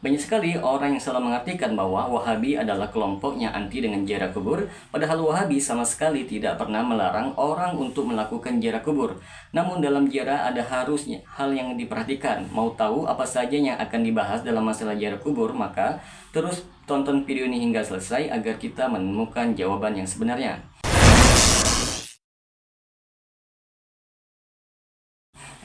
Banyak sekali orang yang salah mengartikan bahwa Wahabi adalah kelompok yang anti dengan ziarah kubur, padahal Wahabi sama sekali tidak pernah melarang orang untuk melakukan ziarah kubur. Namun dalam ziarah ada harusnya hal yang diperhatikan. Mau tahu apa saja yang akan dibahas dalam masalah ziarah kubur, maka terus tonton video ini hingga selesai agar kita menemukan jawaban yang sebenarnya.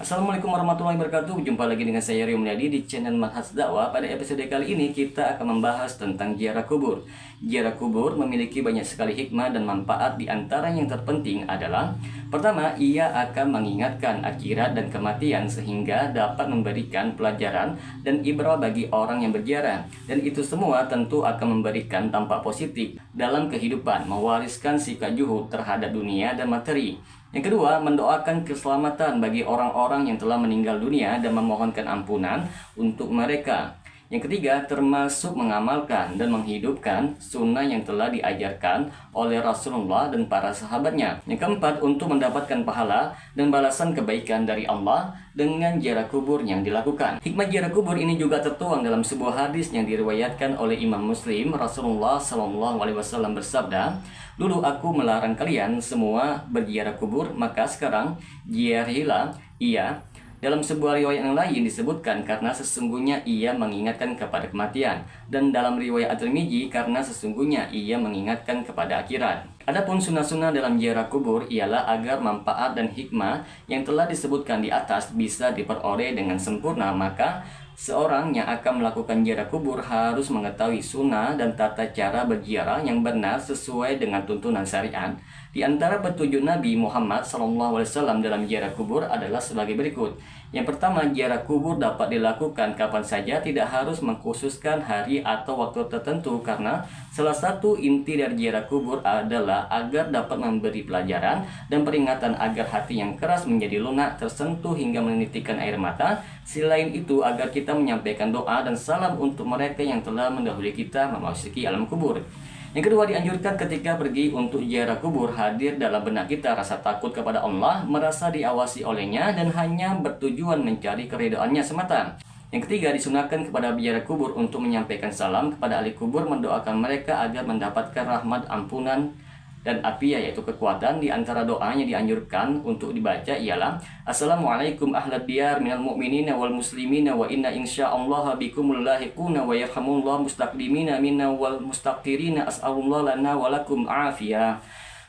Assalamualaikum warahmatullahi wabarakatuh. Jumpa lagi dengan saya Rio Mulyadi di channel Manhaj Dakwah. Pada episode kali ini kita akan membahas tentang ziarah kubur. Ziarah kubur memiliki banyak sekali hikmah dan manfaat. Di antara yang terpenting adalah: pertama, ia akan mengingatkan akhirat dan kematian sehingga dapat memberikan pelajaran dan ibrah bagi orang yang berziarah. Dan itu semua tentu akan memberikan dampak positif dalam kehidupan, mewariskan sikap zuhud terhadap dunia dan materi. Yang kedua, mendoakan keselamatan bagi orang-orang yang telah meninggal dunia dan memohonkan ampunan untuk mereka. Yang ketiga, termasuk mengamalkan dan menghidupkan sunnah yang telah diajarkan oleh Rasulullah dan para sahabatnya. Yang keempat, untuk mendapatkan pahala dan balasan kebaikan dari Allah dengan ziarah kubur yang dilakukan. Hikmah ziarah kubur ini juga tertuang dalam sebuah hadis yang diriwayatkan oleh Imam Muslim. Rasulullah SAW bersabda, "Dulu aku melarang kalian semua berziarah kubur, maka sekarang ziarahilah ia." Dalam sebuah riwayat yang lain disebutkan karena sesungguhnya ia mengingatkan kepada kematian, dan dalam riwayat At-Tirmidzi karena sesungguhnya ia mengingatkan kepada akhirat. Adapun sunnah-sunnah dalam ziarah kubur ialah agar manfaat dan hikmah yang telah disebutkan di atas bisa diperoleh dengan sempurna, maka seorang yang akan melakukan ziarah kubur harus mengetahui sunnah dan tata cara berziarah yang benar sesuai dengan tuntunan syariat. Di antara petunjuk Nabi Muhammad SAW dalam ziarah kubur adalah sebagai berikut. Yang pertama, ziarah kubur dapat dilakukan kapan saja, tidak harus mengkhususkan hari atau waktu tertentu, karena salah satu inti dari ziarah kubur adalah agar dapat memberi pelajaran dan peringatan agar hati yang keras menjadi lunak, tersentuh hingga menitikan air mata. Selain itu, agar kita menyampaikan doa dan salam untuk mereka yang telah mendahului kita memasuki alam kubur. Yang kedua, dianjurkan ketika pergi untuk ziarah kubur hadir dalam benak kita rasa takut kepada Allah, merasa diawasi olehnya, dan hanya bertujuan mencari keridhaannya semata. Yang ketiga, disunahkan kepada ziarah kubur untuk menyampaikan salam kepada ahli kubur, mendoakan mereka agar mendapatkan rahmat, ampunan, dan afiyah, yaitu kekuatan. Di antara doa yang dianjurkan untuk dibaca ialah: Assalamualaikum ahlad diyar minal mu'minina wal muslimina wa inna insya'allaha bikumul lahiquna wa yarhamullah mustaqdimina minna wal mustaqtirina as'alullah lana walakum afiyah.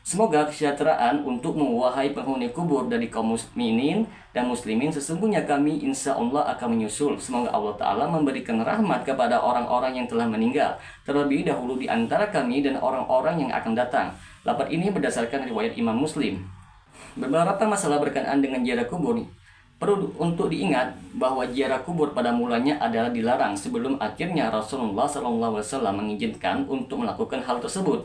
Semoga kesejahteraan untukmu wahai penghuni kubur dari kaum mukminin dan muslimin, sesungguhnya kami insya Allah akan menyusul. Semoga Allah Ta'ala memberikan rahmat kepada orang-orang yang telah meninggal terlebih dahulu di antara kami dan orang-orang yang akan datang. Lafaz ini berdasarkan riwayat Imam Muslim. Beberapa masalah berkenaan dengan ziarah kubur perlu untuk diingat bahwa ziarah kubur pada mulanya adalah dilarang, sebelum akhirnya Rasulullah SAW mengizinkan untuk melakukan hal tersebut.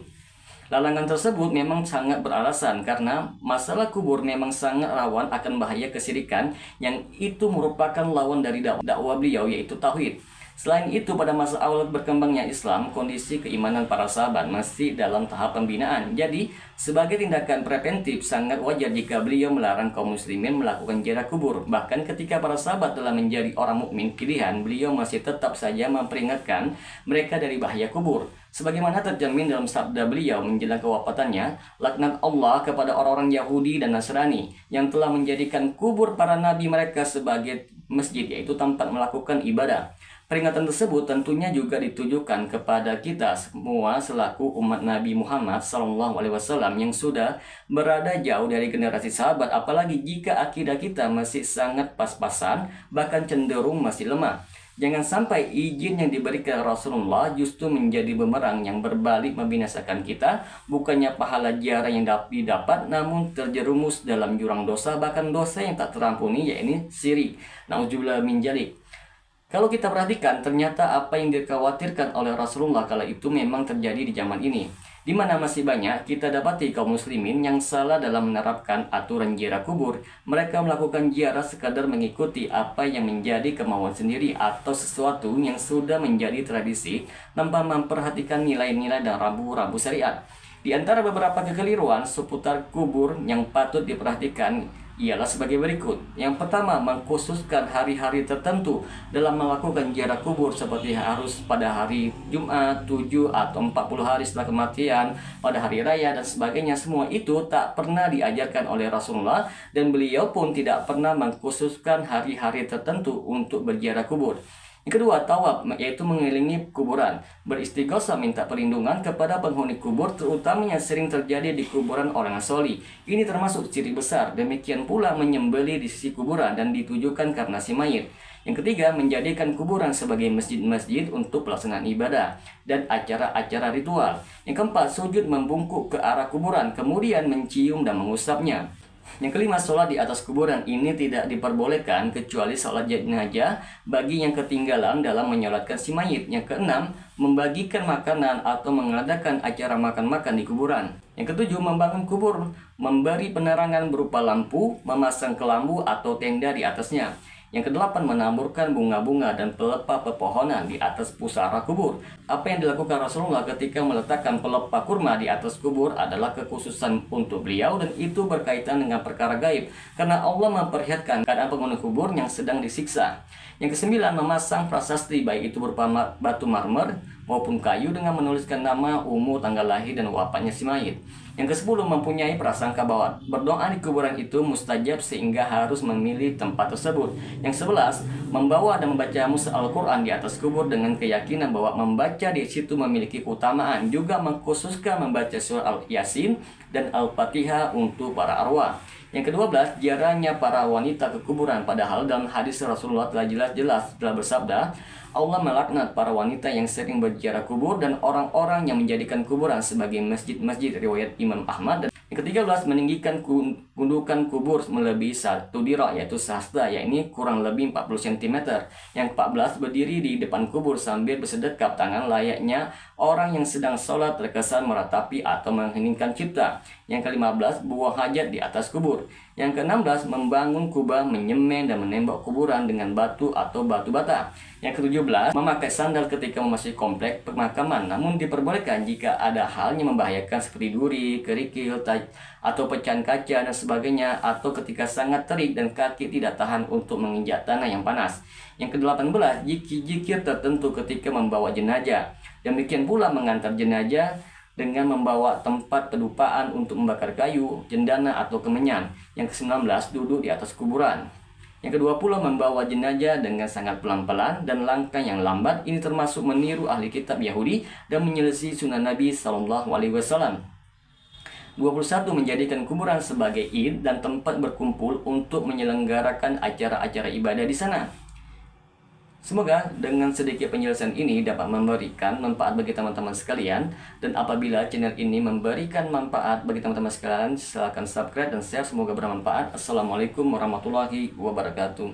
Larangan tersebut memang sangat beralasan karena masalah kubur memang sangat rawan akan bahaya kesyirikan, yang itu merupakan lawan dari dakwah beliau, yaitu tauhid. Selain itu, pada masa awal berkembangnya Islam, kondisi keimanan para sahabat masih dalam tahap pembinaan. Jadi, sebagai tindakan preventif, sangat wajar jika beliau melarang kaum muslimin melakukan ziarah kubur. Bahkan ketika para sahabat telah menjadi orang mukmin pilihan, beliau masih tetap saja memperingatkan mereka dari bahaya kubur. Sebagaimana terjamin dalam sabda beliau menjelang kewafatannya, laknat Allah kepada orang-orang Yahudi dan Nasrani yang telah menjadikan kubur para nabi mereka sebagai masjid, yaitu tempat melakukan ibadah. Peringatan tersebut tentunya juga ditujukan kepada kita semua selaku umat Nabi Muhammad SAW yang sudah berada jauh dari generasi sahabat, apalagi jika akidah kita masih sangat pas-pasan, bahkan cenderung masih lemah. Jangan sampai izin yang diberikan Rasulullah justru menjadi bumerang yang berbalik membinasakan kita. Bukannya pahala ziarah yang didapat, namun terjerumus dalam jurang dosa, bahkan dosa yang tak terampuni, yaitu syirik. Nauzubillah min dzalik. Kalau kita perhatikan, ternyata apa yang dikhawatirkan oleh Rasulullah kala itu memang terjadi di zaman ini, di mana masih banyak kita dapati kaum muslimin yang salah dalam menerapkan aturan ziarah kubur. Mereka melakukan ziarah sekadar mengikuti apa yang menjadi kemauan sendiri atau sesuatu yang sudah menjadi tradisi tanpa memperhatikan nilai-nilai dan rambu-rambu syariat. Di antara beberapa kekeliruan seputar kubur yang patut diperhatikan ialah sebagai berikut. Yang pertama, mengkhususkan hari-hari tertentu dalam melakukan ziarah kubur, seperti harus pada hari Jumat, 7 atau 40 hari setelah kematian, pada hari raya dan sebagainya. Semua itu tak pernah diajarkan oleh Rasulullah, dan beliau pun tidak pernah mengkhususkan hari-hari tertentu untuk berziarah kubur. Yang kedua, tawaf, yaitu mengelilingi kuburan, beristighosah minta perlindungan kepada penghuni kubur, terutama yang sering terjadi di kuburan orang sholih. Ini termasuk ciri besar. Demikian pula menyembelih di sisi kuburan dan ditujukan karena si mayit. Yang ketiga, menjadikan kuburan sebagai masjid-masjid untuk pelaksanaan ibadah dan acara-acara ritual. Yang keempat, sujud membungkuk ke arah kuburan, kemudian mencium dan mengusapnya. Yang kelima, sholat di atas kuburan. Ini tidak diperbolehkan kecuali sholat jenazah bagi yang ketinggalan dalam menyolatkan si mayit. Yang keenam, membagikan makanan atau mengadakan acara makan-makan di kuburan. Yang ketujuh, membangun kubur, memberi penerangan berupa lampu, memasang kelambu atau tenda di atasnya. Yang kedelapan, menaburkan bunga-bunga dan pelepah pepohonan di atas pusara kubur. Apa yang dilakukan Rasulullah ketika meletakkan pelepah kurma di atas kubur adalah kekhususan untuk beliau, dan itu berkaitan dengan perkara gaib, karena Allah memperlihatkan keadaan penghuni kubur yang sedang disiksa. Yang kesembilan, memasang prasasti, baik itu berupa batu marmer maupun kayu, dengan menuliskan nama, umur, tanggal lahir, dan wafatnya si mayit. Yang ke-10, mempunyai prasangka bahwa berdoa di kuburan itu mustajab sehingga harus memilih tempat tersebut. Yang 11, membawa dan membaca mushaf Al-Quran di atas kubur dengan keyakinan bahwa membaca di situ memiliki keutamaan. Juga mengkhususkan membaca surah Al-Yasin dan Al-Fatihah untuk para arwah. Yang ke-12, ziarahnya para wanita ke kuburan, padahal dalam hadis Rasulullah telah jelas-jelas telah bersabda, Allah melaknat para wanita yang sering berziarah kubur dan orang-orang yang menjadikan kuburan sebagai masjid-masjid, riwayat Imam Ahmad. Dan yang ke-13, meninggikan gundukan kubur melebihi 1 dirah, yaitu sahasta, yakni kurang lebih 40 cm. Yang ke-14, berdiri di depan kubur sambil bersedekap tangan layaknya orang yang sedang sholat, terkesan meratapi atau mengheningkan cipta. Yang ke-15, buang hajat di atas kubur. Yang ke-16, membangun kubah, menyemen dan menembak kuburan dengan batu atau batu bata. Yang ke-17, memakai sandal ketika memasuki komplek pemakaman, namun diperbolehkan jika ada hal yang membahayakan seperti duri, kerikil, atau pecahan kaca dan sebagainya, atau ketika sangat terik dan kaki tidak tahan untuk menginjak tanah yang panas. Yang ke-18, zikir tertentu ketika membawa jenazah. Demikian pula mengantar jenazah dengan membawa tempat pedupaan untuk membakar kayu, cendana atau kemenyan. Yang ke-19, duduk di atas kuburan. Yang ke-20, membawa jenazah dengan sangat pelan-pelan dan langkah yang lambat. Ini termasuk meniru ahli kitab Yahudi dan menyelisih sunnah Nabi SAW. 21, menjadikan kuburan sebagai id dan tempat berkumpul untuk menyelenggarakan acara-acara ibadah di sana. Semoga dengan sedikit penjelasan ini dapat memberikan manfaat bagi teman-teman sekalian. Dan apabila channel ini memberikan manfaat bagi teman-teman sekalian, silahkan subscribe dan share. Semoga bermanfaat. Assalamualaikum warahmatullahi wabarakatuh.